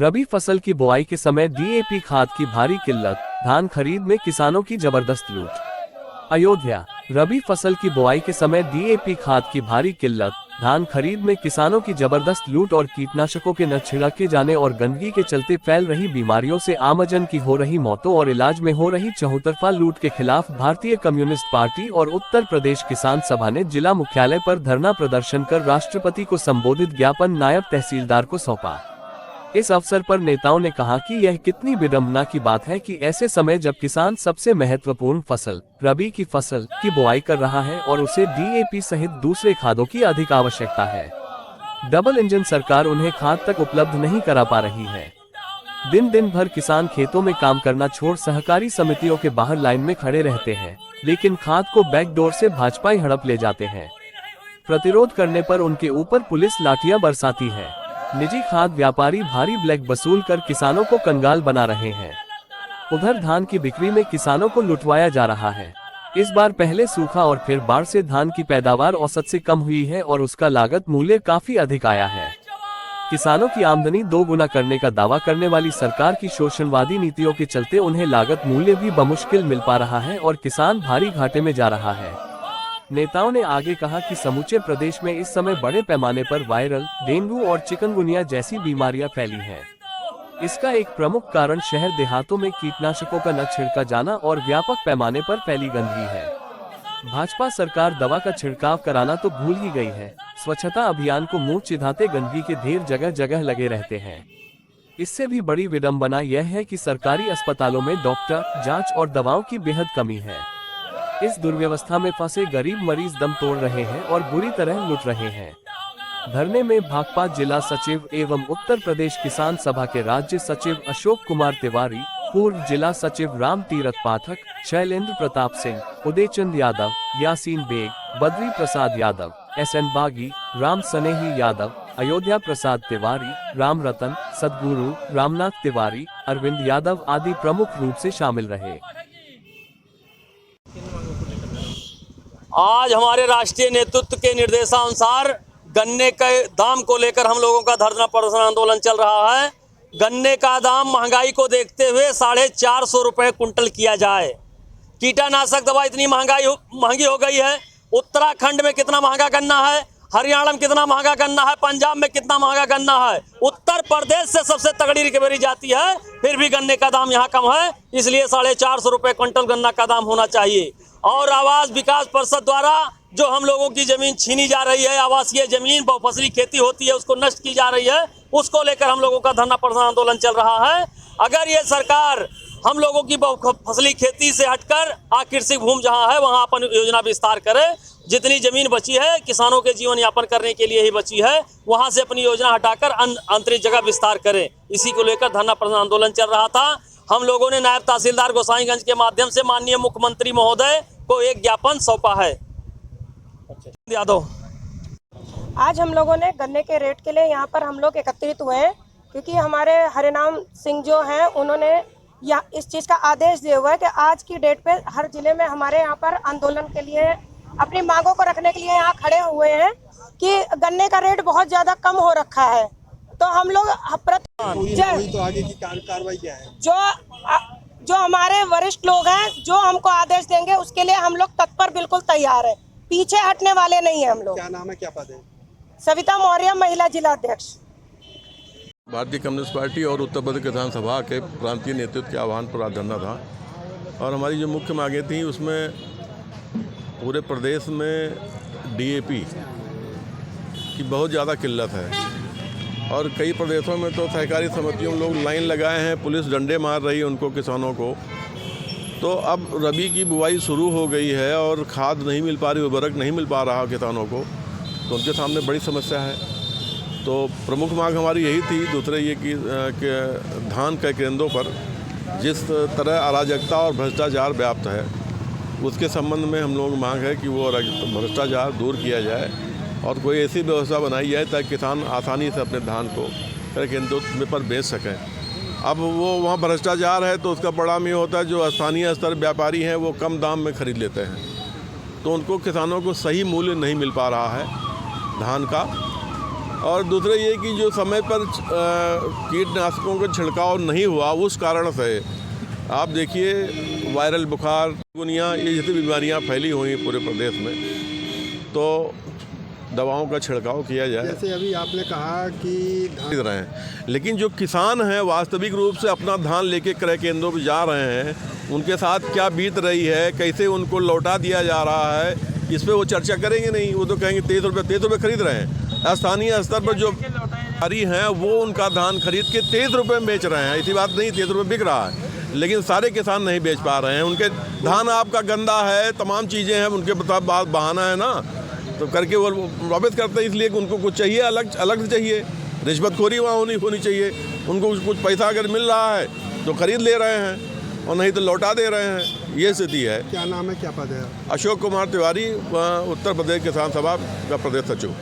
रबी फसल की बुआई के समय डीएपी खाद की भारी किल्लत, धान खरीद में किसानों की जबरदस्त लूट। अयोध्या, रबी फसल की बुआई के समय डीएपी खाद की भारी किल्लत, धान खरीद में किसानों की जबरदस्त लूट और कीटनाशकों के न छिड़के जाने और गंदगी के चलते फैल रही बीमारियों से आमजन की हो रही मौतों और इलाज में हो रही चौतरफा लूट के खिलाफ भारतीय कम्युनिस्ट पार्टी और उत्तर प्रदेश किसान सभा ने जिला मुख्यालय पर धरना प्रदर्शन कर राष्ट्रपति को संबोधित ज्ञापन नायब तहसीलदार को सौंपा। इस अवसर पर नेताओं ने कहा कि यह कितनी विडंबना की बात है कि ऐसे समय जब किसान सबसे महत्वपूर्ण फसल रबी की फसल की बुआई कर रहा है और उसे डीएपी सहित दूसरे खादों की अधिक आवश्यकता है, डबल इंजन सरकार उन्हें खाद तक उपलब्ध नहीं करा पा रही है। दिन भर किसान खेतों में काम करना छोड़ सहकारी समितियों के बाहर लाइन में खड़े रहते हैं, लेकिन खाद को बैकडोर से भाजपाई हड़प ले जाते हैं। प्रतिरोध करने पर उनके ऊपर पुलिस लाठियां बरसाती है। निजी खाद व्यापारी भारी ब्लैक वसूल कर किसानों को कंगाल बना रहे हैं। उधर धान की बिक्री में किसानों को लुटवाया जा रहा है। इस बार पहले सूखा और फिर बाढ़ से धान की पैदावार औसत से कम हुई है और उसका लागत मूल्य काफी अधिक आया है। किसानों की आमदनी 2 गुना करने का दावा करने वाली सरकार की शोषणवादी नीतियों के चलते उन्हें लागत मूल्य भी बमुश्किल मिल पा रहा है और किसान भारी घाटे में जा रहा है। नेताओं ने आगे कहा कि समूचे प्रदेश में इस समय बड़े पैमाने पर वायरल डेंगू और चिकनगुनिया जैसी बीमारियां फैली हैं। इसका एक प्रमुख कारण शहर देहातों में कीटनाशकों का न छिड़का जाना और व्यापक पैमाने पर फैली गंदगी है। भाजपा सरकार दवा का छिड़काव कराना तो भूल ही गई है। स्वच्छता अभियान को मुंह चिढ़ाते गंदगी के ढेर जगह जगह लगे रहते हैं। इससे भी बड़ी विडंबना यह है कि सरकारी अस्पतालों में डॉक्टर, जांच और दवाओं की बेहद कमी है। इस दुर्व्यवस्था में फंसे गरीब मरीज दम तोड़ रहे हैं और बुरी तरह लुट रहे हैं। धरने में भाकपा जिला सचिव एवं उत्तर प्रदेश किसान सभा के राज्य सचिव अशोक कुमार तिवारी, पूर्व जिला सचिव राम तीरथ पाठक, शैलेंद्र प्रताप सिंह, उदयचंद यादव, यासीन बेग, बद्री प्रसाद यादव, SN बागी, राम सनेही यादव, अयोध्या प्रसाद तिवारी, राम रतन, सदगुरु, रामनाथ तिवारी, अरविंद यादव आदि प्रमुख रूप से शामिल रहे। आज हमारे राष्ट्रीय नेतृत्व के निर्देशानुसार गन्ने के दाम को लेकर हम लोगों का धरना प्रदर्शन आंदोलन चल रहा है। गन्ने का दाम महंगाई को देखते हुए 450 रुपये कुंटल किया जाए। कीटनाशक दवा इतनी महंगी हो गई है। उत्तराखंड में कितना महंगा गन्ना है, हरियाणा में कितना महंगा गन्ना है, पंजाब में कितना महंगा गन्ना है। उत्तर प्रदेश से सबसे तगड़ी रिकवरी जाती है, फिर भी गन्ने का दाम यहाँ कम है। इसलिए 450 रुपये क्विंटल गन्ना का दाम होना चाहिए। और आवास विकास परिषद द्वारा जो हम लोगों की जमीन छीनी जा रही है, आवासीय जमीन बहुफसली खेती होती है उसको नष्ट की जा रही है, उसको लेकर हम लोगों का धरना प्रदर्शन आंदोलन चल रहा है। अगर ये सरकार हम लोगों की बहुफसली खेती से हटकर कृषि भूमि जहाँ है वहाँ अपन योजना विस्तार करे। जितनी जमीन बची है किसानों के जीवन यापन करने के लिए ही बची है, वहाँ से अपनी योजना हटाकर अंतरिम जगह विस्तार करें। इसी को लेकर धरना प्रदर्शन आंदोलन चल रहा था। हम लोगों ने नायब तहसीलदार गोसाईगंज के माध्यम से माननीय मुख्यमंत्री महोदय को एक ज्ञापन सौंपा है। यादव, आज हम लोगों ने गन्ने के रेट के लिए यहाँ पर हम लोग एकत्रित हुए हैं, क्योंकि हमारे हरिनाम सिंह जो हैं उन्होंने इस चीज़ का आदेश दिया हुआ है कि आज की डेट पे हर जिले में हमारे यहाँ पर आंदोलन के लिए अपनी मांगों को रखने के लिए यहाँ खड़े हुए हैं कि गन्ने का रेट बहुत ज़्यादा कम हो रखा है। तो हम लोग तो आगे की कार्रवाई क्या है? जो हमारे वरिष्ठ लोग हैं जो हमको आदेश देंगे उसके लिए हम लोग तत्पर बिल्कुल तैयार है, पीछे हटने वाले नहीं है हम लोग। क्या नाम है, क्या पद है? सविता मौर्य, महिला जिला अध्यक्ष। भारतीय कम्युनिस्ट पार्टी और उत्तर प्रदेश किसान सभा के प्रांतीय नेतृत्व के आह्वान पर आज धरना था और हमारी जो मुख्य मांगें थी उसमें पूरे प्रदेश में डीएपी की बहुत ज़्यादा किल्लत है और कई प्रदेशों में तो सहकारी समितियों में लोग लाइन लगाए हैं, पुलिस डंडे मार रही है उनको, किसानों को। तो अब रबी की बुआई शुरू हो गई है और खाद नहीं मिल पा रही, उर्वरक नहीं मिल पा रहा किसानों को, तो उनके सामने बड़ी समस्या है। तो प्रमुख मांग हमारी यही थी। दूसरे ये कि धान के केंद्रों पर जिस तरह अराजकता और भ्रष्टाचार व्याप्त है उसके संबंध में हम लोग मांग है कि वो भ्रष्टाचार दूर किया जाए और कोई ऐसी व्यवस्था बनाई जाए ताकि किसान आसानी से अपने धान को केंद्रों पर बेच सकें। अब वो वहाँ भ्रष्टाचार है तो उसका परिणाम ये होता है जो स्थानीय स्तर व्यापारी हैं वो कम दाम में खरीद लेते हैं, तो उनको किसानों को सही मूल्य नहीं मिल पा रहा है धान का। और दूसरा ये कि जो समय पर कीटनाशकों का छिड़काव नहीं हुआ उस कारण से आप देखिए वायरल बुखार, चिकनगुनिया, ये जितनी बीमारियां फैली हुई पूरे प्रदेश में, तो दवाओं का छिड़काव किया जाए। जैसे अभी आपने कहा कि खरीद रहे हैं, लेकिन जो किसान हैं वास्तविक रूप से अपना धान लेके क्रय केंद्रों पर जा रहे हैं, उनके साथ क्या बीत रही है, कैसे उनको लौटा दिया जा रहा है, इस पर वो चर्चा करेंगे नहीं। वो तो कहेंगे 23 रुपये खरीद रहे हैं। स्थानीय स्तर पर जो व्यापारी हैं वो उनका धान खरीद के 23 रुपये में बेच रहे हैं। ऐसी बात नहीं, 23 रुपये बिक रहा है, लेकिन सारे किसान नहीं बेच पा रहे हैं। उनके धान आपका गंदा है, तमाम चीज़ें हैं, उनके बात बहाना है ना, तो करके वो वापस करते हैं। इसलिए कि उनको कुछ चाहिए, अलग से चाहिए, रिश्वतखोरी वहाँ होनी चाहिए। उनको कुछ पैसा अगर मिल रहा है तो खरीद ले रहे हैं और नहीं तो लौटा दे रहे हैं। ये स्थिति है। क्या नाम है, क्या पद है? अशोक कुमार तिवारी, उत्तर प्रदेश किसान सभा का प्रदेश सचिव।